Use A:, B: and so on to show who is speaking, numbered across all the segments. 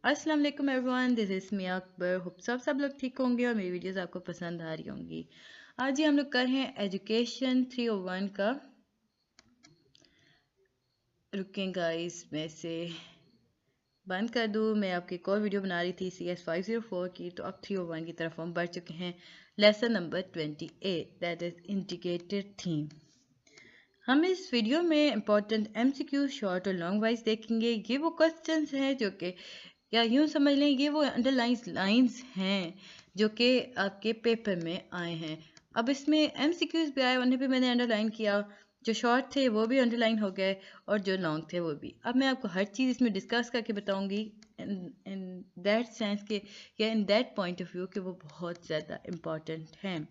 A: अस्सलाम वालेकुम everyone, this is me Akbar. Hope सब लोग ठीक होंगे और मेरी वीडियोस आपको पसंद आ रही होंगी। आज ही हम लोग कर रहे हैं एजुकेशन 301 का। रुकें गाइस, मैं से बंद कर दूँ। मैं आपकी एक और वीडियो बना रही थी CS504 की, तो अब 301 की तरफ हम बढ़ चुके हैं। Lesson number 28, that is integrated theme. हम इस वीडियो में इम्पोर्टेंट MCQ शॉर्ट और लॉन्ग वाइज देखेंगे। ये वो क्वेश्चंस हैं जो कि, या यूँ समझ लें, ये वो अंडरलाइन लाइंस हैं जो कि आपके पेपर में आए हैं। अब इसमें MCQs भी आए, उन्हें भी मैंने अंडरलाइन किया। जो शॉर्ट थे वो भी अंडरलाइन हो गए और जो लॉन्ग थे वो भी। अब मैं आपको हर चीज़ इसमें डिस्कस करके बताऊंगी इन दैट सेंस के, या in that point of view कि वो बहुत ज़्यादा इम्पॉर्टेंट हैं।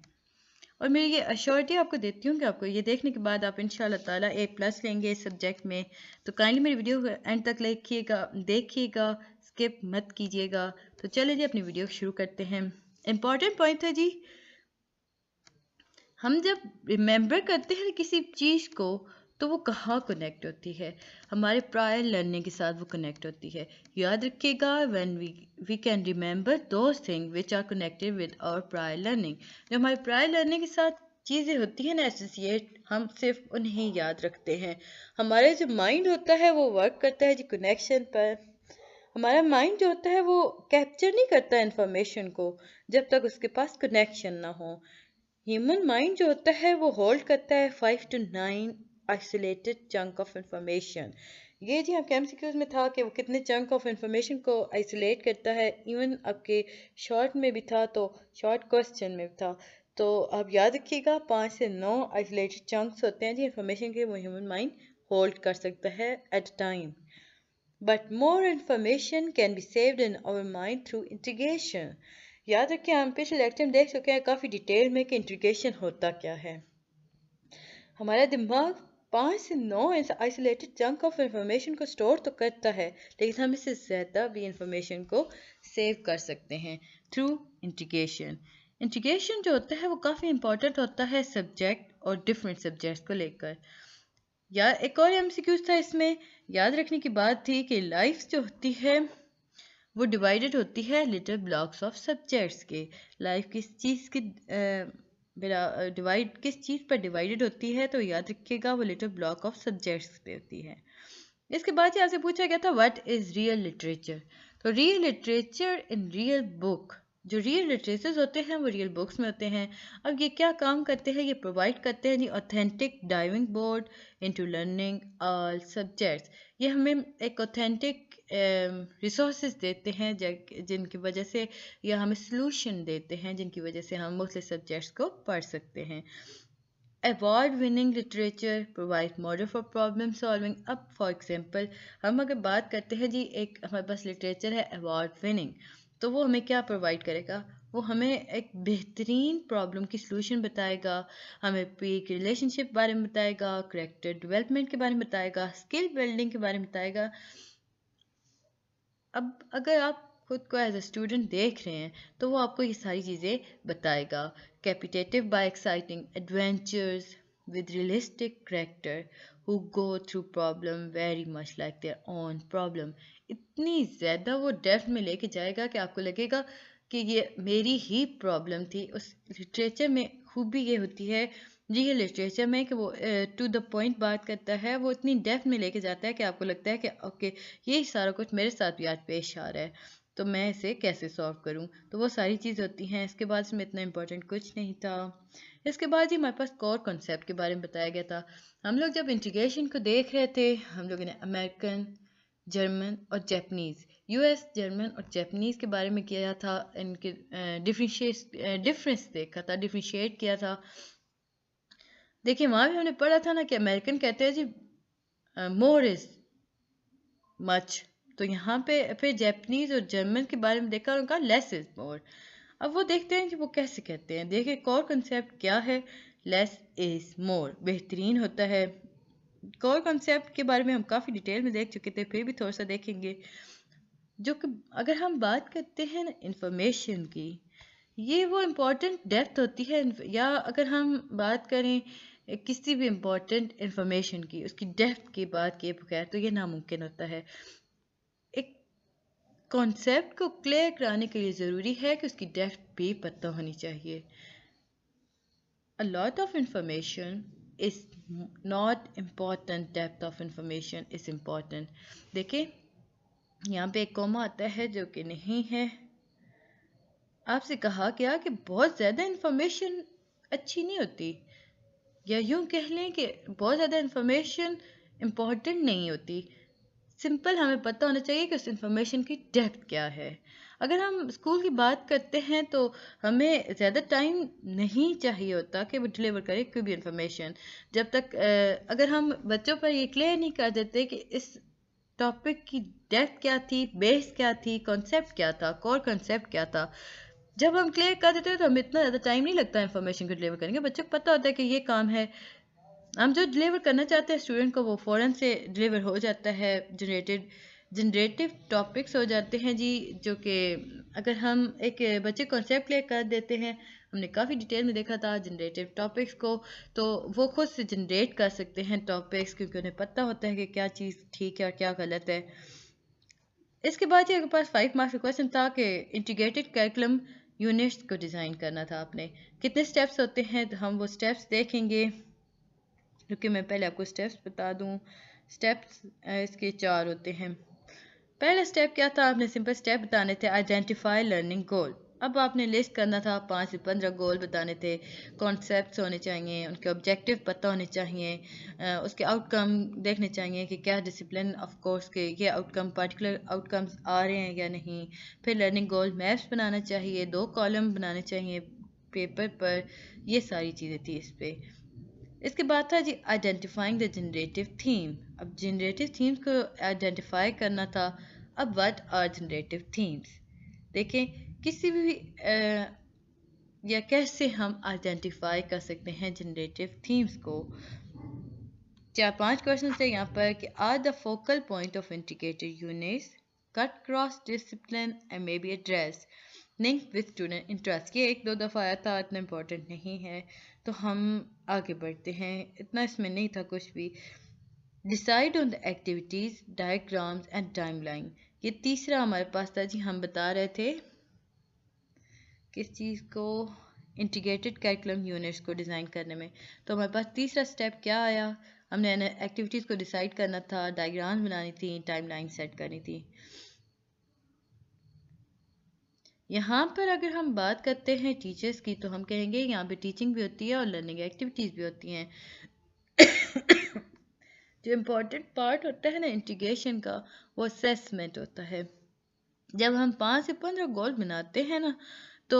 A: और मैं ये अश्योरिटी आपको देती हूँ कि आपको ये देखने के बाद आप इंशाल्लाह ताला A+ लेंगे इस सब्जेक्ट में। तो काइंडली मेरी वीडियो एंड तक देखिएगा, स्किप मत कीजिएगा। तो चलिए जी, अपनी वीडियो शुरू करते हैं। इम्पॉर्टेंट पॉइंट है जी, हम जब रिमेंबर करते हैं किसी चीज़ को तो वो कहाँ कनेक्ट होती है? हमारे प्रायर लर्निंग के साथ वो कनेक्ट होती है। याद रखिएगा, when we can remember those thing which are connected with our prior learning. जो हमारे प्रायर लर्निंग के साथ चीज़ें होती हैं ना एसोसिएट, हम सिर्फ उन्हें याद रखते हैं। हमारा जो माइंड होता है वो वर्क करता है जी कनेक्शन पर। हमारा माइंड जो होता है वो कैप्चर नहीं करता इंफॉर्मेशन को जब तक उसके पास कनेक्शन ना हो। ह्यूमन माइंड जो होता है वो होल्ड करता है 5 to 9 isolated chunk of information. ये जी आपके MCQs में था कि वो कितने चंक ऑफ इंफॉर्मेशन को आइसोलेट करता है। इवन आपके शॉर्ट में भी था, तो शॉर्ट क्वेश्चन में भी था। तो आप याद रखिएगा, 5 से 9 आइसोलेटेड चंक्स होते हैं जी इंफॉर्मेशन के, वो ह्यूमन माइंड होल्ड कर सकता है at time. But more information can be saved in our mind through integration. याद रखें, हम पिछले लेक्चर में देख चुके हैं काफ़ी डिटेल में कि इंटीग्रेशन होता क्या है। हमारा दिमाग 5 से 9 आइसोलेटेड चंक ऑफ इंफॉर्मेशन को स्टोर तो करता है, लेकिन हम इससे ज़्यादा भी इंफॉर्मेशन को सेव कर सकते हैं थ्रू इंटीग्रेशन। इंटीग्रेशन जो होता है वो काफ़ी इंपॉर्टेंट होता है सब्जेक्ट और डिफरेंट सब्जेक्ट्स को लेकर। या एक और MCQ था इसमें, याद रखने की बात थी कि लाइफ जो होती है वो डिवाइडेड होती है लिटिल ब्लॉक्स ऑफ सब्जेक्ट्स के। लाइफ किस चीज़ की डिवाइड किस चीज़ पर डिवाइडेड होती है, तो याद रखिएगा वो लिटिल ब्लॉक ऑफ सब्जेक्ट्स पे होती है। इसके बाद से आपसे पूछा गया था व्हाट इज़ रियल लिटरेचर। तो real literature in real book, जो रियल लिटरेचर्स होते हैं वो रियल बुक्स में होते हैं। अब ये क्या काम करते हैं? ये प्रोवाइड करते हैं जी authentic diving board into learning all subjects. ये हमें एक ऑथेंटिक रिसोर्सेज देते हैं जिनकी वजह से, या हमें सॉल्यूशन देते हैं जिनकी वजह से हम मुख्तलिफ सब्जेक्ट्स को पढ़ सकते हैं। Award winning literature provide model for problem solving. अब फॉर एग्जांपल हम अगर बात करते हैं जी, एक हमारे पास लिटरेचर है अवार्ड विनिंग, तो वो हमें क्या प्रोवाइड करेगा? वो हमें एक बेहतरीन प्रॉब्लम की सलूशन बताएगा, हमें पीक रिलेशनशिप के बारे में बताएगा, करेक्टर डेवलपमेंट के बारे में बताएगा, स्किल बिल्डिंग के बारे में बताएगा। अब अगर आप खुद को एज अ स्टूडेंट देख रहे हैं तो वो आपको ये सारी चीज़ें बताएगा। Captivating by exciting adventures with realistic character who go through problem very much like their own problem. इतनी ज़्यादा वो डेप्थ में लेके जाएगा कि आपको लगेगा कि ये मेरी ही प्रॉब्लम थी। उस लिटरेचर में खूबी ये होती है जी, ये लिटरेचर में कि वो टू द पॉइंट बात करता है, वो इतनी डेप्थ में लेके जाता है कि आपको लगता है कि ओके, ये सारा कुछ मेरे साथ भी आज पेश आ रहा है, तो मैं इसे कैसे सॉल्व करूं। तो वो सारी चीज़ होती हैं। इसके बाद इसमें इतना इम्पोर्टेंट कुछ नहीं था। इसके बाद ही हमारे पास कोर कॉन्सेप्ट के बारे में बताया गया था। हम लोग जब इंटीग्रेशन को देख रहे थे, हम लोगों ने अमेरिकन, जर्मन और जैपनीज़, US, जर्मन और जैपनीज़ के बारे में किया था। इनके डिफरेंस देखा था, डिफ्रेंशिएट किया था। देखिए, वहाँ भी हमने पढ़ा था ना कि अमेरिकन कहते हैं जी मोर इज़ मच। तो यहाँ पे फिर जैपनीज और जर्मन के बारे में देखा और उनका लेस इज मोर। अब वो देखते हैं कि वो कैसे कहते हैं। देखिए, कोर कंसेप्ट क्या है? लेस इज मोर बेहतरीन होता है। कोर कंसेप्ट के बारे में हम काफ़ी डिटेल में देख चुके थे, फिर भी थोड़ा सा देखेंगे। जो कि अगर हम बात करते हैं ना इंफॉर्मेशन की, ये वो इम्पोर्टेंट डेप्थ होती है। या अगर हम बात करें किसी भी इम्पोर्टेंट इंफॉर्मेशन की, उसकी डेप्थ की बात किए बगैर तो ये नामुमकिन होता है। एक कॉन्सेप्ट को क्लियर कराने के लिए ज़रूरी है कि उसकी डेप्थ भी पता होनी चाहिए। A lot of information is not important, depth of information is important. देखिए यहाँ पे एक कॉमा आता है जो कि नहीं है। आपसे कहा गया कि बहुत ज़्यादा इंफॉर्मेशन अच्छी नहीं होती, या यूँ कह लें कि बहुत ज़्यादा इंफॉर्मेशन इम्पॉर्टेंट नहीं होती। सिंपल हमें पता होना चाहिए कि उस इंफॉर्मेशन की डेप्थ क्या है। अगर हम स्कूल की बात करते हैं तो हमें ज़्यादा टाइम नहीं चाहिए होता कि वो डिलीवर करे कोई भी इंफॉर्मेशन, जब तक अगर हम बच्चों पर ये क्लियर नहीं कर देते कि इस टॉपिक की डेप्थ क्या थी, बेस क्या थी, कॉन्सेप्ट क्या था, कोर कॉन्सेप्ट क्या था। जब हम क्लियर कर देते हैं तो हमें इतना ज़्यादा टाइम नहीं लगता इंफॉर्मेशन को डिलीवर करेंगे। बच्चों को पता होता है कि ये काम है, हम जो डिलीवर करना चाहते हैं स्टूडेंट को वो फ़ौरन से डिलीवर हो जाता है। जनरेटिव टॉपिक्स हो जाते हैं जी, जो कि अगर हम एक बच्चे कॉन्सेप्ट क्लियर कर देते हैं, हमने काफ़ी डिटेल में देखा था जनरेटिव टॉपिक्स को, तो वो खुद से जनरेट कर सकते हैं टॉपिक्स, क्योंकि उन्हें पता होता है कि क्या चीज़ ठीक है और क्या गलत है। इसके बाद जी आपके पास 5 मार्क्स का क्वेश्चन था कि इंटीग्रेटेड करिकुलम यूनिट्स को डिज़ाइन करना था आपने। कितने स्टेप्स होते हैं तो हम वो स्टेप्स देखेंगे, क्योंकि मैं पहले आपको स्टेप्स बता दूं। स्टेप्स इसके 4 होते हैं। पहला स्टेप क्या था, आपने सिंपल स्टेप बताने थे, आइडेंटिफाई लर्निंग गोल। अब आपने लिस्ट करना था, 5 से 15 गोल बताने थे। कॉन्सेप्ट्स होने चाहिए, उनके ऑब्जेक्टिव पता होने चाहिए, उसके आउटकम देखने चाहिए कि क्या डिसिप्लिन ऑफ कोर्स के ये आउटकम पर्टिकुलर आउटकम्स आ रहे हैं या नहीं। फिर लर्निंग गोल मैप्स बनाना चाहिए, 2 कॉलम बनाने चाहिए पेपर पर। ये सारी चीज़ें थी इस पर। इसके बाद था जी आइडेंटिफाइंग द जनरेटिव थीम। अब जनरेटिव थीम्स को आइडेंटिफाई करना था। अब व्हाट आर जनरेटिव थीम्स, देखें किसी भी या कैसे हम आइडेंटिफाई कर सकते हैं जनरेटिव थीम्स को। 4-5 क्वेश्चन थे यहाँ पर कि are the focal point of integrated units, cut cross discipline and may be address link with student interest. ये 1-2 दफ़ा आया था, इतना इम्पोर्टेंट नहीं है, तो हम आगे बढ़ते हैं। इतना इसमें नहीं था कुछ भी। Decide on the activities, diagrams and timeline. ये तीसरा हमारे पास था जी, हम बता रहे थे किस चीज़ को, इंटीग्रेटेड करिकुलम यूनिट्स को डिज़ाइन करने में। तो हमारे पास तीसरा स्टेप क्या आया, हमने एक्टिविटीज़ को डिसाइड करना था, डायग्राम्स बनानी थी, टाइमलाइन सेट करनी थी। यहाँ पर अगर हम बात करते हैं टीचर्स की, तो हम कहेंगे यहाँ पे टीचिंग भी होती है और लर्निंग एक्टिविटीज़ भी होती हैं। जो इम्पोर्टेंट पार्ट होता है ना इंटीग्रेशन का, वो असेसमेंट होता है। जब हम 5 से 15 गोल बनाते हैं ना, तो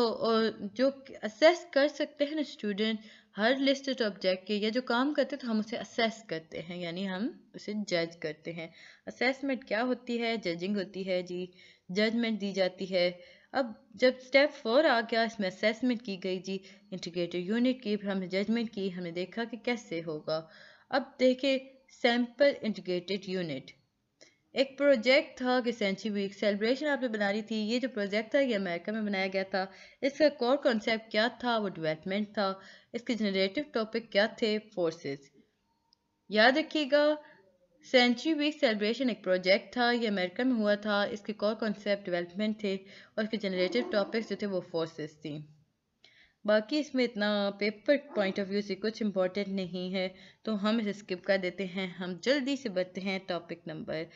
A: जो असेस कर सकते हैं ना स्टूडेंट, हर लिस्टेड ऑब्जेक्ट के या जो काम करते हैं तो हम उसे असेस करते हैं, यानी हम उसे जज करते हैं। असेसमेंट क्या होती है, जजिंग होती है जी, जजमेंट दी जाती है। अब जब स्टेप 4 आ गया, इसमें असेसमेंट की गई जी इंटीग्रेटेड यूनिट की, फिर हमने जजमेंट की, हमने देखा कि कैसे होगा। अब देखें सैम्पल इंटीग्रेटेड यूनिट, एक प्रोजेक्ट था कि सेंचुरी वीक सेलिब्रेशन आपने बना रही थी। ये जो प्रोजेक्ट था ये अमेरिका में बनाया गया था। इसका कोर कॉन्सेप्ट क्या था, वो डेवलपमेंट था। इसके जनरेटिव टॉपिक क्या थे, फोर्सेस। याद रखिएगा सेंचुरी वीक सेलिब्रेशन एक प्रोजेक्ट था, ये अमेरिका में हुआ था। इसके कोर कॉन्सेप्ट डेवलपमेंट थे और इसके जनरेटिव टॉपिक्स जो थे वो फोर्सेस थी। बाकी इसमें इतना पेपर पॉइंट ऑफ व्यू से कुछ इम्पोर्टेंट नहीं है, तो हम इसे स्किप कर देते हैं। हम जल्दी से बढ़ते हैं टॉपिक नंबर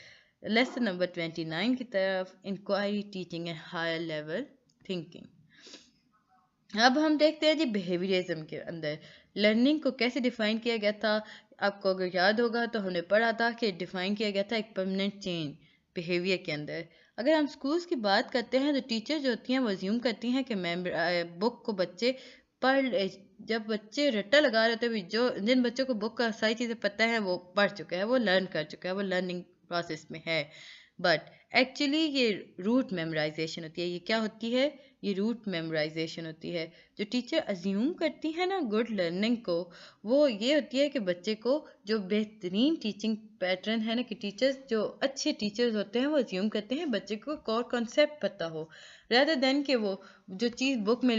A: लेसन नंबर 29 की तरफ, inquiry teaching and higher level thinking. अब हम देखते हैं जी बिहेवियरिज्म के अंदर लर्निंग को कैसे डिफाइन किया गया था। आपको अगर याद होगा तो हमने पढ़ा था कि डिफाइन किया गया था एक परमानेंट चेंज बिहेवियर के अंदर। अगर हम स्कूल्स की बात करते हैं तो टीचर जो होती हैं वो अज्यूम करती हैं कि बुक को बच्चे पढ़, जब बच्चे रट्टा लगा रहे होते हैं, जो जिन बच्चों को बुक का सारी चीज़ें पता है वो पढ़ चुका है, वो लर्न कर चुका है, वो लर्निंग प्रोसेस में है। बट एक्चुअली ये रूट मेमोराइजेशन होती है। ये क्या होती है, ये रूट मेमोराइजेशन होती है। जो टीचर अज्यूम करती है ना गुड लर्निंग को, वो ये होती है कि बच्चे को जो बेहतरीन टीचिंग पैटर्न है ना, कि टीचर्स जो अच्छे टीचर्स होते हैं वो अज्यूम करते हैं बच्चे को कोर कॉन्सेप्ट पता हो, rather देन कि वो जो चीज़ बुक में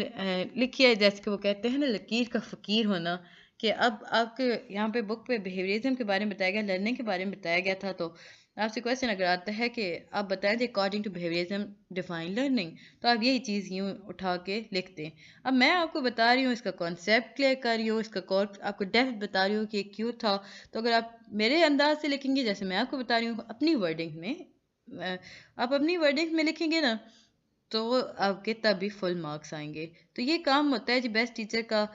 A: लिखी है, जैसे कि वो कहते हैं ना लकीर का फ़कीर होना, कि अब आपके यहाँ पे बुक पे बिहेवियरिज्म के बारे में बताया गया, लर्निंग के बारे में बताया गया था, तो आपसे क्वेश्चन अगर आता है कि आप बताएं थे according to behaviourism define learning, तो आप यही चीज़ यूँ उठा के लिखते हैं। अब मैं आपको बता रही हूँ, इसका कॉन्सेप्ट क्लियर कर रही हूँ, इसका कोर आपको डेप्थ बता रही हूँ कि क्यों था। तो अगर आप मेरे अंदाज से लिखेंगे, जैसे मैं आपको बता रही हूँ अपनी वर्डिंग में, आप अपनी वर्डिंग में लिखेंगे ना, तो आपके तभी फुल मार्क्स आएंगे। तो ये काम होता है जी बेस्ट टीचर का।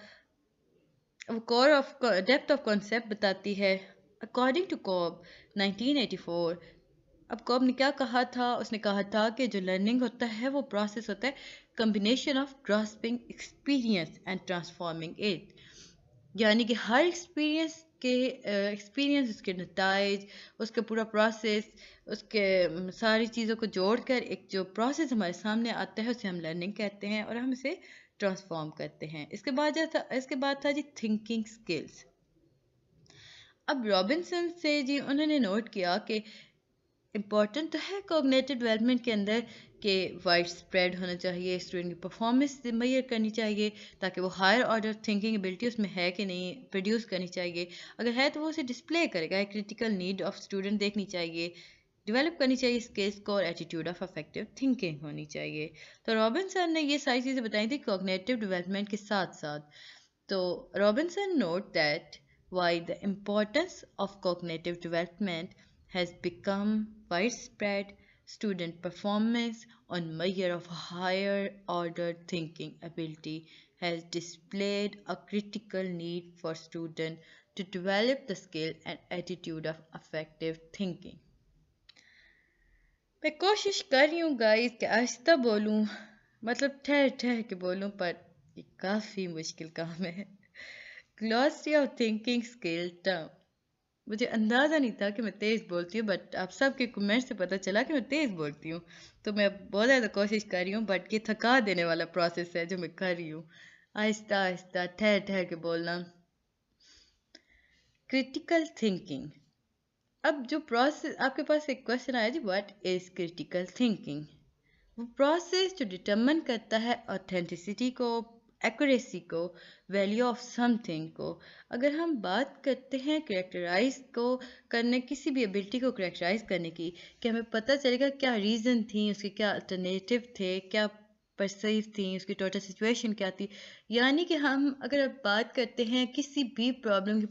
A: Core of depth of concept बताती है अकॉर्डिंग टू कॉब 1984। अब कॉब ने क्या कहा था? उसने कहा था कि जो लर्निंग होता है वो प्रोसेस होता है combination of grasping experience and transforming it. यानी कि हर एक्सपीरियंस उसके नताइज, उसका पूरा प्रोसेस, उसके सारी चीज़ों को जोड़कर एक जो प्रोसेस हमारे सामने आता है उसे हम लर्निंग कहते हैं और हम इसे ट्रांसफॉर्म करते हैं। इसके बाद था जी थिंकिंग स्किल्स। अब रॉबिन्सन से जी उन्होंने नोट किया कि इम्पॉर्टेंट तो है कोग्निटिव डेवलपमेंट के अंदर कि वाइड स्प्रेड होना चाहिए, स्टूडेंट की परफॉर्मेंस मैयर करनी चाहिए ताकि वो हायर ऑर्डर थिंकिंग एबिलिटी उसमें है कि नहीं प्रोड्यूस करनी चाहिए। अगर है तो वो उसे डिस्प्ले करेगा। एक क्रिटिकल नीड ऑफ स्टूडेंट देखनी चाहिए, डेवलप करनी चाहिए स्किल्स को, और एटीट्यूड ऑफ अफेक्टिव थिंकिंग होनी चाहिए। तो रॉबिन्सन ने ये सारी चीज़ें बताई थी कोग्निटिव डेवलपमेंट के साथ साथ। तो Robinson note that why the importance of cognitive development has become widespread, student performance on measure of higher order thinking ability has displayed a critical need for students to develop the skill and attitude of effective thinking. मैं कोशिश कर रही हूँ guys कि आहिस्ता बोलूँ, मतलब ठहर ठहर के बोलूँ, पर ये काफ़ी मुश्किल काम है। Glossary of thinking skill term. मुझे अंदाज़ा नहीं था कि मैं तेज़ बोलती हूँ, बट आप सबके कमेंट से पता चला कि मैं तेज़ बोलती हूँ। तो मैं बहुत ज़्यादा कोशिश कर रही हूँ, बट ये थका देने वाला प्रोसेस है जो मैं कर रही हूँ। आहिस्ता आहिस्ता ठहर ठहर के बोलना। Critical thinking. अब जो प्रोसेस आपके पास एक क्वेश्चन आया जी, व्हाट इज क्रिटिकल थिंकिंग? वो प्रोसेस जो डिटरमिन करता है ऑथेंटिसिटी को, एक्यूरेसी को, वैल्यू ऑफ समथिंग को। अगर हम बात करते हैं करेक्टराइज को करने, किसी भी एबिलिटी को करेक्टराइज करने की, कि हमें पता चलेगा क्या रीज़न थी उसके, क्या अल्टरनेटिव थे, क्या परसीव थी, उसकी टोटल सिचुएशन क्या थी। यानी कि हम अगर अब बात करते हैं किसी भी प्रॉब्लम की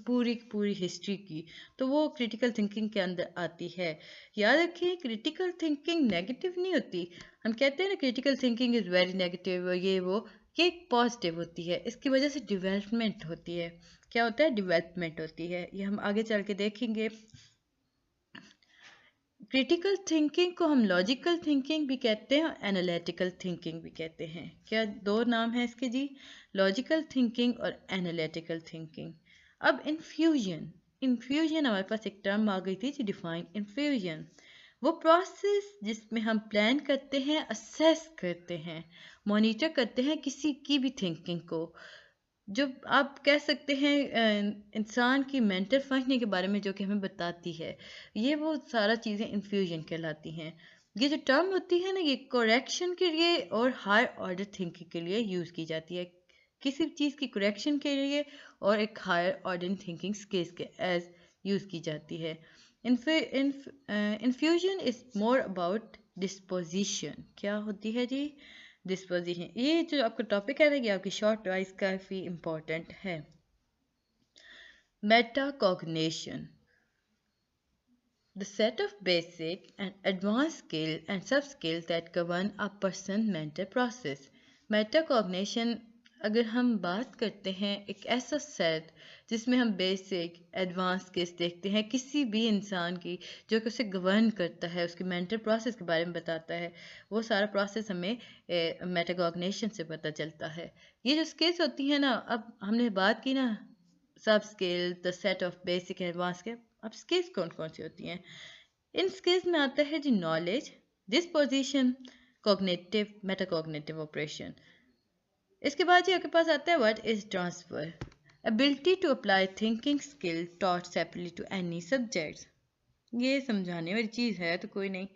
A: पूरी हिस्ट्री की, तो वो क्रिटिकल थिंकिंग के अंदर आती है। याद रखिए क्रिटिकल थिंकिंग नेगेटिव नहीं होती। हम कहते हैं ना critical thinking is very negative, ये एक पॉजिटिव होती है। इसकी वजह से डेवलपमेंट होती है। क्या होता है? डेवलपमेंट होती है। ये हम आगे चल के देखेंगे। क्रिटिकल थिंकिंग को हम लॉजिकल थिंकिंग भी कहते हैं और एनालिटिकल थिंकिंग भी कहते हैं। क्या दो नाम है इसके जी? लॉजिकल थिंकिंग और एनालिटिकल थिंकिंग। अब इन्फ्यूजन हमारे पास एक टर्म आ गई थी जी, डिफाइन इन्फ्यूजन। वो प्रोसेस जिसमें हम प्लान करते हैं, असेस करते हैं, मॉनिटर करते हैं किसी की भी थिंकिंग को। जो आप कह सकते हैं इंसान की मेंटल फंक्शनिंग के बारे में, जो कि हमें बताती है, ये वो सारा चीज़ें इन्फ्यूजन कहलाती हैं। ये जो टर्म होती है ना, ये करेक्शन के लिए और हायर ऑर्डर थिंकिंग के लिए यूज़ की जाती है। किसी चीज़ की करेक्शन के लिए और एक हायर ऑर्डर थिंकिंग स्किल्स के एज यूज़ की जाती है। Infusion is more about disposition. क्या होती है जी? डिस्पोजिशन। ये जो आपका टॉपिक है ना, ये आपकी शॉर्ट वाइज काफ़ी इम्पोर्टेंट है। Metacognition, the set of basic and advanced skill and sub-skills that govern a person's mental process. Metacognition, अगर हम बात करते हैं एक ऐसा सेट जिसमें हम बेसिक एडवांस स्किल्स देखते हैं किसी भी इंसान की, जो कि उसे गवर्न करता है, उसकी मेंटल प्रोसेस के बारे में बताता है, वो सारा प्रोसेस हमें मेटाकॉग्निशन से पता चलता है। ये जो स्किल्स होती हैं ना, अब हमने बात की ना सब skill, the set of basic and advance skill. अब स्किल्स कौन कौन सी होती हैं? इन स्किल्स में आता है जी knowledge, disposition, cognitive, metacognitive operation. इसके बाद जी आपके पास आता है what is transfer, ability to apply thinking skill taught separately to any subjects. ये समझाने वाली चीज़ है तो कोई नहीं,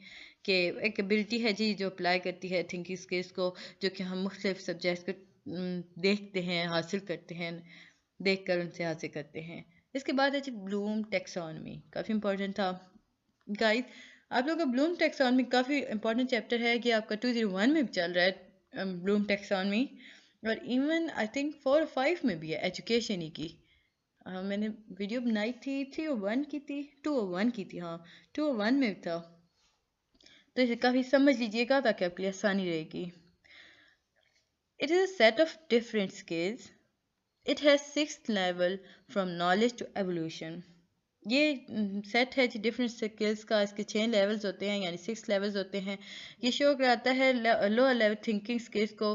A: कि एक एबिलिटी है जी जो अप्लाई करती है थिंकिंग स्किल्स को, जो कि हम मुख्तलिफ सब्जेक्ट्स को देखते हैं, हासिल करते हैं, देख कर उनसे हासिल करते हैं। इसके बाद है जी ब्लूम टेक्सोनमी, काफ़ी इंपॉर्टेंट था। गाइस, आप लोगों का ब्लूम टैक्सोनॉमी काफ़ी इंपॉर्टेंट चैप्टर है कि आपका 201 में भी चल रहा है ब्लूम टैक्सोनॉमी, और इवन आई थिंक 4 और 5 में भी है एजुकेशन ही की। मैंने वीडियो बनाई थी 301 की थी, 201 की थी, हाँ 201 में भी था, तो इसे काफ़ी समझ लीजिएगा ताकि आपके लिए आसानी रहेगी। It is a set of different skills, it has 6 level from knowledge to evolution. ये सेट है जी डिफरेंट स्किल्स का, इसके 6 लेवल्स होते हैं, यानी 6 लेवल्स होते हैं। ये शो कराता है लोअर लेवल थिंकिंग स्किल्स को,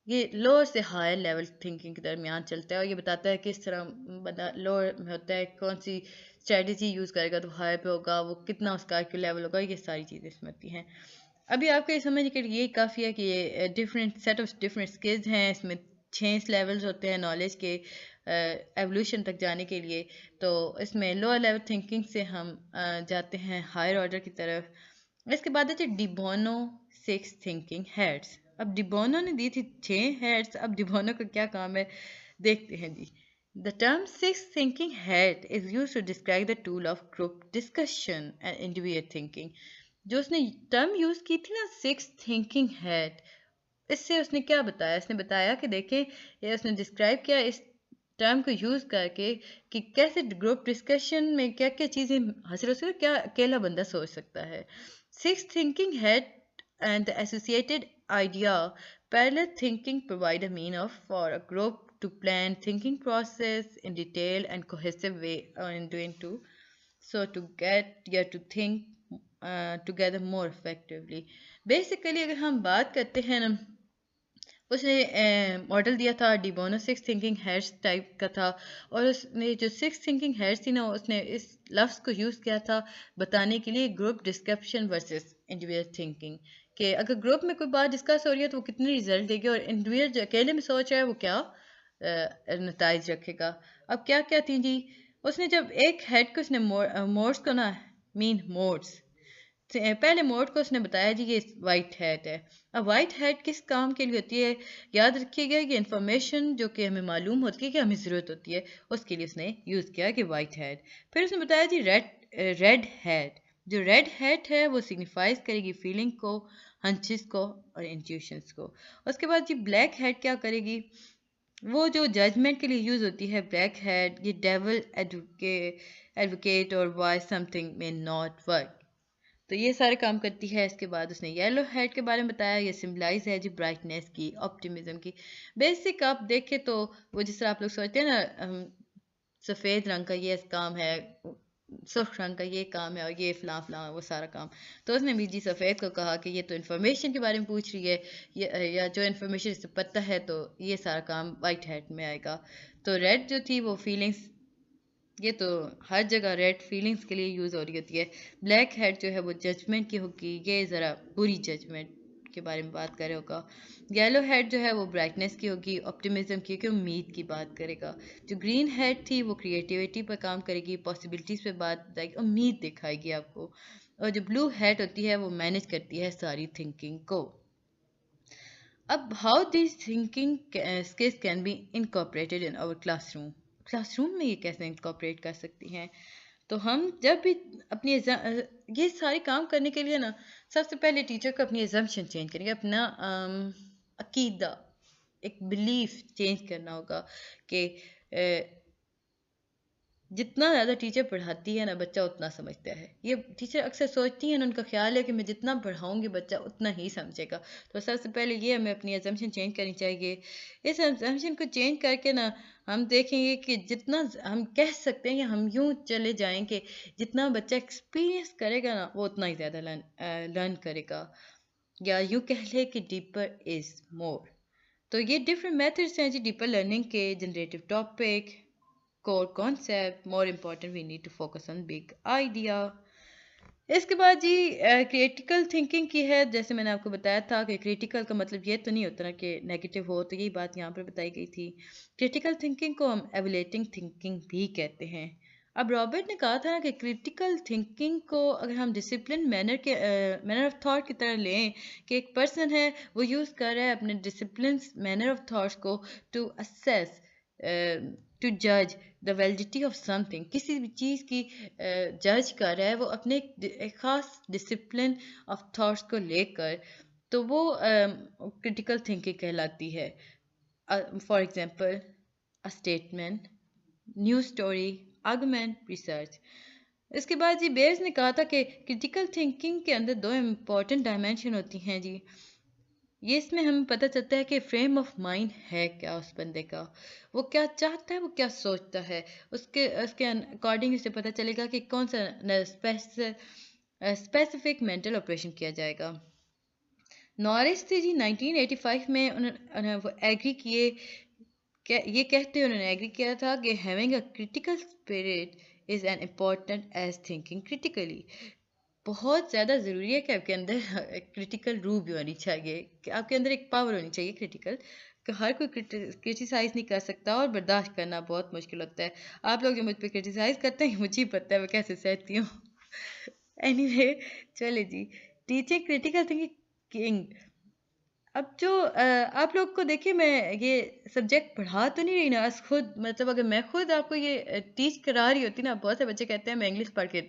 A: ये लोअर से हायर लेवल थिंकिंग के दरमियान चलता है, और ये बताता है किस तरह बंदा लोअर में होता है, कौन सी स्ट्रेटजी यूज़ करेगा तो हायर पे होगा, वो कितना उसका IQ लेवल होगा, ये सारी चीज़ें इसमें होती हैं। अभी आपको ये समझने के लिए काफ़ी है कि ये different set of different skills हैं, इसमें 6 लेवल्स होते हैं नॉलेज के एवोल्यूशन तक जाने के लिए। तो इसमें लोअर लेवल थिंकिंग से हम जाते हैं हायर ऑर्डर की तरफ। इसके बाद है डिबोनो 6 थिंकिंग हेड्स। अब डिबोनो ने दी थी 6 हेड्स, अब डिबोनो का क्या काम है देखते हैं जी। The term six thinking head is used to describe the tool of group discussion and individual thinking। जो उसने टर्म यूज की थी ना सिक्स थिंकिंग हेड, इससे उसने क्या बताया, इसने बताया कि देखें, ये उसने डिस्क्राइब किया इस टर्म को यूज करके कि कैसे ग्रुप डिस्कशन में क्या क्या चीजें हासिल हो सकती है, क्या अकेला बंदा सोच सकता है। Six thinking head and the associated idea parallel thinking provide a mean of for a group to plan thinking process in detail and cohesive way in doing to so to get या to think together more effectively। Basically अगर हम बात करते हैं ना, उसने model दिया था डिबोनो सिक्स थिंकिंग हेड्स टाइप का था, और उसने जो सिक्स थिंकिंग हेड्स थी ना, उसने इस लफ्ज़ को यूज़ किया था बताने के लिए group description versus individual thinking, कि अगर ग्रुप में कोई बात डिस्कस हो रही है तो वो कितने रिजल्ट देगी, और इंडिविजुअल जो अकेले में सोच रहा है वो क्या नतज रखेगा। अब क्या क्या थी जी, उसने जब एक हेड को उसने मोड्स को ना, मीन मोड्स, पहले मोड को उसने बताया जी ये वाइट हैट है। अब वाइट हैट किस काम के लिए होती है, याद रखिएगा ये इन्फॉर्मेशन जो कि हमें मालूम होती है कि हमें ज़रूरत होती है, उसके लिए उसने यूज़ किया कि वाइट हैट। फिर उसने बताया जी रेड हैट, जो रेड हैट है वो सिग्निफाइज करेगी फीलिंग को, हंचिस को और इंट्यूशंस को। उसके बाद जी ब्लैक हैट क्या करेगी, वो जो जजमेंट के लिए यूज़ होती है ब्लैक हैट, ये डेवल एडवोकेट और वाई समथिंग में नॉट वर्क, तो ये सारे काम करती है। इसके बाद उसने येलो हेड के बारे में बताया, ये सिम्बलाइज है जी ब्राइटनेस की, ऑप्टिमिज्म की। बेसिक आप देखें तो वो जिस तरह आप लोग सोचते हैं ना, सफ़ेद रंग का ये काम है, सुर्ख रंग का ये काम है, और ये फलां फलां वो सारा काम। तो उसने भी जी सफ़ेद को कहा कि ये तो इन्फॉर्मेशन के बारे में पूछ रही है, या जो इन्फॉर्मेशन इससे पता है, तो ये सारा काम वाइट हेड में आएगा। तो रेड जो थी वो फीलिंग्स, ये तो हर जगह रेड फीलिंग्स के लिए यूज़ हो रही होती है। ब्लैक हेड जो है वो जजमेंट की होगी, ये ज़रा बुरी जजमेंट के बारे में बात करे होगा। येलो हेड जो है वो ब्राइटनेस की होगी, ऑप्टिमिज्म की, कि उम्मीद की बात करेगा। जो ग्रीन हेड थी वो क्रिएटिविटी पर काम करेगी, पॉसिबिलिटीज़ पे बात बताएगी, उम्मीद दिखाएगी आपको। और जो ब्लू हेड होती है वो मैनेज करती है सारी थिंकिंग को। अब how this thinking skills can be incorporated in our classroom, classroom में ये कैसे इनकॉर्पोरेट कर सकती हैं। तो हम जब भी अपनी ये सारे काम करने के लिए ना, सबसे पहले टीचर को अपनी एजम्पशन चेंज करेंगे, अपना अकीदा, एक बिलीफ चेंज करना होगा कि जितना ज़्यादा टीचर पढ़ाती है ना बच्चा उतना समझता है। ये टीचर अक्सर सोचती हैं ना, उनका ख्याल है कि मैं जितना पढ़ाऊँगी बच्चा उतना ही समझेगा। तो सबसे पहले ये हमें अपनी असम्पशन चेंज करनी चाहिए। इस असम्पशन को चेंज करके ना हम देखेंगे कि जितना हम कह सकते हैं, या हम यूँ चले जाएँ कि जितना बच्चा एक्सपीरियंस करेगा ना वो उतना ही ज़्यादा लर्न करेगा, या यूँ कह लें कि डीपर इज़ मोर। तो ये डिफरेंट मेथड्स हैं जी डीपर लर्निंग के, generative topic, core concept, more important we need to focus on big idea। इसके बाद जी क्रिटिकल थिंकिंग की है। जैसे मैंने आपको बताया था कि क्रिटिकल का मतलब ये तो नहीं होता ना कि नेगेटिव हो, तो यही बात यहाँ पर बताई गई थी। क्रिटिकल थिंकिंग को हम एवलेटिंग थिंकिंग भी कहते हैं। अब रॉबर्ट ने कहा था ना कि क्रिटिकल थिंकिंग को अगर हम डिसिप्लिन मैनर ऑफ थॉट की तरह लें, कि एक पर्सन है वो यूज़ कर रहा है अपने डिसिप्लिन मैनर ऑफ थॉट्स को टू असेस टू जज द वैलिडिटी ऑफ समथिंग, किसी भी चीज़ की जज कर रहा है वो अपने एक ख़ास डिसिप्लिन ऑफ थॉट्स को लेकर, तो वो क्रिटिकल थिंकिंग कहलाती है. For example a statement, news story, argument, research. इसके बाद जी बेयर्स ने कहा था कि क्रिटिकल थिंकिंग के अंदर दो इम्पॉर्टेंट डायमेंशन होती हैं जी. ये इसमें हमें पता चलता है कि फ्रेम ऑफ माइंड है क्या उस बंदे का, वो क्या चाहता है, वो क्या सोचता है, उसके उसके अकॉर्डिंग इसे पता चलेगा कि कौन सा स्पेसिफिक मेंटल ऑपरेशन किया जाएगा. नॉरिस थे जी 1985 में उन्होंने वो एग्री किए, ये कहते उन्होंने एग्री किया था कि having a critical spirit is an important edge thinking critically. बहुत ज़्यादा ज़रूरी है कि आपके अंदर क्रिटिकल रूह भी होनी चाहिए, कि आपके अंदर एक पावर होनी चाहिए क्रिटिकल, कि हर कोई क्रिटिसाइज़ नहीं कर सकता और बर्दाश्त करना बहुत मुश्किल होता है. आप लोग जो मुझ पे क्रिटिसाइज़ करते हैं मुझे ही पता है मैं कैसे सहती हूँ. एनीवे चले जी, टीचिंग क्रिटिकल थिंकिंग किंग. अब जो आप लोग को देखिए, मैं ये सब्जेक्ट पढ़ा तो नहीं रही ना, आज खुद मतलब अगर मैं खुद आपको ये टीच करा रही होती ना, बहुत से बच्चे कहते हैं मैं इंग्लिश पढ़ के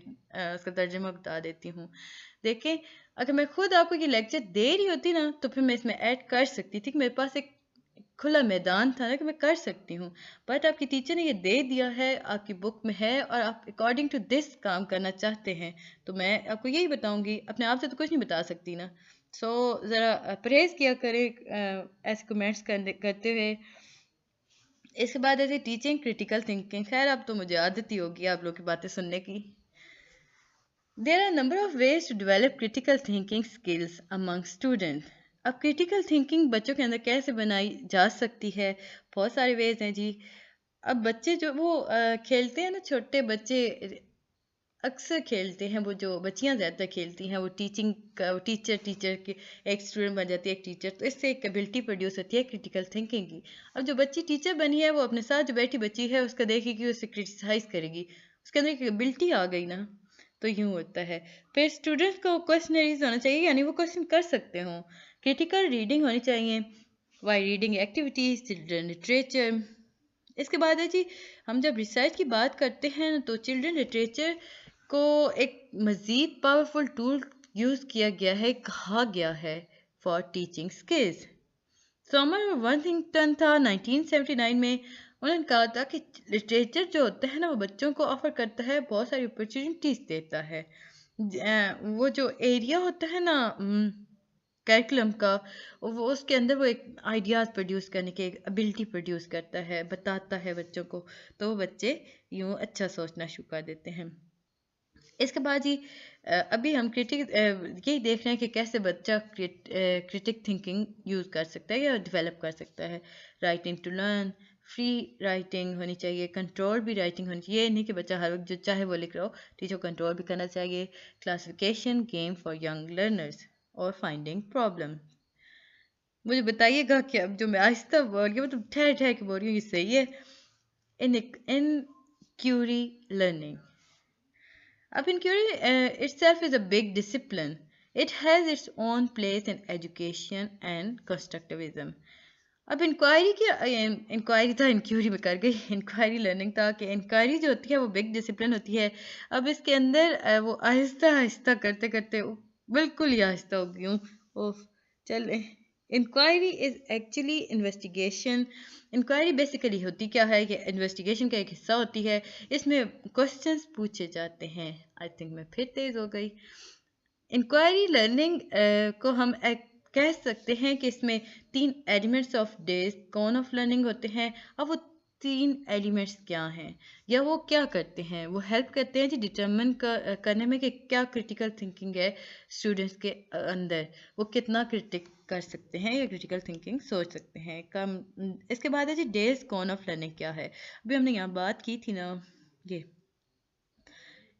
A: उसका तर्जुमा बता देती हूँ. देखें, अगर मैं खुद आपको ये लेक्चर दे रही होती ना तो फिर मैं इसमें ऐड कर सकती थी कि मेरे पास एक खुला मैदान था ना कि मैं कर सकती हूँ. बट आपकी टीचर ने ये दे दिया है, आपकी बुक में है और आप अकॉर्डिंग टू दिस काम करना चाहते हैं, तो मैं आपको यही बताऊंगी, अपने आप से तो कुछ नहीं बता सकती ना. सो ज़रा परहेज़ किया करें ऐसे कमेंट्स करते हुए. इसके बाद ऐसे टीचिंग क्रिटिकल थिंकिंग, खैर अब तो मुझे आदत ही होगी आप लोग की बातें सुनने की. There are number of ways to develop critical thinking skills among student. अब क्रिटिकल थिंकिंग बच्चों के अंदर कैसे बनाई जा सकती है, बहुत सारे वेज हैं जी. अब बच्चे जो वो खेलते हैं ना, छोटे बच्चे अक्सर खेलते हैं, वो जो बच्चियां ज़्यादा खेलती हैं, वो टीचिंग का, वो टीचर के एक स्टूडेंट बन जाती है एक टीचर, तो इससे एक एबिलिटी प्रोड्यूस होती है क्रिटिकल थिंकिंग की. अब जो बच्ची टीचर बनी है वो अपने साथ जो बैठी बच्ची है उसका देखेगी, उससे क्रिटिसाइज करेगी, उसके अंदर एक एबिलिटी आ गई ना. तो यूँ होता है. फिर स्टूडेंट्स को क्वेश्चनरीज होना चाहिए, यानी वो क्वेश्चन कर सकते हों. क्रिटिकल रीडिंग होनी चाहिए, Y reading activities, children literature. इसके बाद है जी, हम जब रिसर्च की बात करते हैं तो चिल्ड्रन लिटरेचर को एक मज़ीद पावरफुल टूल यूज़ किया गया है, कहा गया है for teaching skills. Sommer Worthington था 1979 में, उन्होंने कहा था कि लिटरेचर जो होता है ना वो बच्चों को ऑफर करता है, बहुत सारी अपॉर्चुनिटीज़ देता है. वो जो एरिया होता है ना करिकुलम का, वो उसके अंदर वो एक आइडियाज़ प्रोड्यूस करने की एक एबिलिटी प्रोड्यूस करता है, बताता है बच्चों को, तो वो बच्चे यूँ अच्छा सोचना शुरू कर देते हैं. इसके बाद ही अभी हम यही देख रहे हैं कि कैसे बच्चा क्रिटिक थिंकिंग यूज़ कर सकता है या डेवलप कर सकता है. Writing to learn, free writing होनी चाहिए, कंट्रोल भी राइटिंग होनी चाहिए, ये नहीं कि बच्चा हर वक्त जो चाहे वो लिख रहा हो, टीचर को कंट्रोल भी करना चाहिए. Classification game for young learners और फाइंडिंग प्रॉब्लम. मुझे बताइएगा कि अब जो मैं आहिस्ता बोल रही हूँ, मतलब ठहर ठहर के बोल रही हूँ, ये सही है. इन क्यूरी लर्निंग. अब inquiry itself is a big discipline. It has its own place in education and constructivism. अब इंक्वायरी की इंक्वायरी था इंक्यूरी में कर गई, इंक्वायरी लर्निंग था कि इंक्वायरी जो होती है वो बिग डिसिप्लिन होती है. अब इसके अंदर वो आहिस्ता आहिस्ता करते करते बिल्कुल ही आहिस्ता हो गई हूँ. ओह चले. Inquiry is actually investigation. Inquiry basically होती क्या है कि इन्वेस्टिगेशन का एक हिस्सा होती है, इसमें क्वेश्चंस पूछे जाते हैं. आई थिंक मैं फिर तेज़ हो गई. इंक्वायरी लर्निंग को हम कह सकते हैं कि इसमें 3 एलिमेंट्स ऑफ डेज कौन ऑफ लर्निंग होते हैं. अब वो 3 एलिमेंट्स क्या हैं या वो क्या करते हैं, वो हेल्प करते हैं जी डिटर्मिन करने में कि क्या क्रिटिकल थिंकिंग है स्टूडेंट्स के अंदर, वो कितना क्रिटिक कर सकते हैं या क्रिटिकल थिंकिंग सोच सकते हैं कम. इसके बाद है जी डेज कौन ऑफ लर्निंग क्या है. अभी हमने यहाँ बात की थी ना, ये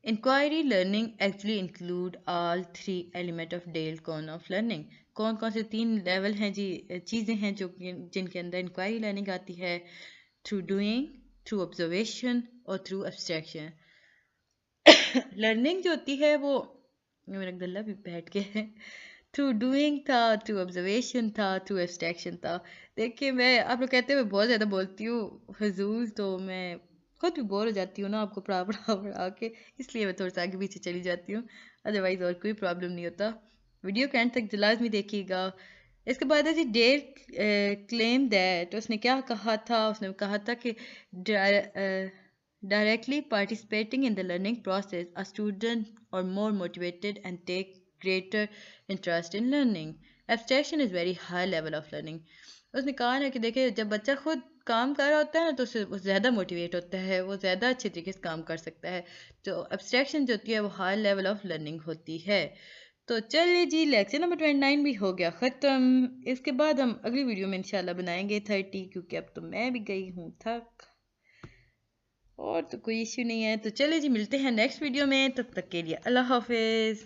A: inquiry learning actually include all 3 element of Dale cone of learning. कौन कौन से 3 लेवल हैं जी, चीज़ें हैं जो जिनके अंदर इंक्वायरी लर्निंग आती है. थ्रू डूइंग, थ्रू ऑब्जर्वेशन और थ्रू एब्स्ट्रैक्शन. लर्निंग जो होती है वो, मेरा गला भी बैठ गया है, थ्रू डूइंग था, थ्रू ऑब्जर्वेशन था, थ्रू एब्स्ट्रैक्शन था। देखिए मैं, आप लोग कहते हैं मैं बहुत ज़्यादा बोलती हूँ फजूल, तो मैं खुद भी बोर हो जाती हूँ ना आपको पढ़ा के, इसलिए मैं थोड़ा सा आगे पीछे चली जाती हूँ। अदरवाइज़ और कोई प्रॉब्लम नहीं होता। वीडियो के एंड तक लाजमी देखिएगा। इसके बाद है जी डेयर क्लेम दैट, उसने क्या कहा था, उसने कहा था कि directly participating in the learning process, a student are more motivated and take greater interest in learning. Abstraction is very high level of learning. उसने कहा ना कि देखिए जब बच्चा खुद काम कर रहा होता है ना तो उससे वो ज़्यादा मोटिवेट होता है, वो ज़्यादा अच्छे तरीके से काम कर सकता है। तो एब्स्ट्रैक्शन जो होती है वो हाई लेवल ऑफ लर्निंग होती है। तो चलिए जी, लेक्चर नंबर 29 भी हो गया ख़त्म। इसके बाद हम अगली वीडियो में इंशाल्लाह बनाएंगे 30, क्योंकि अब तो मैं भी गई हूँ थक, और तो कोई इश्यू नहीं है। तो चलिए जी, मिलते हैं नेक्स्ट वीडियो में, तब तक के लिए अल्लाह हाफिज़।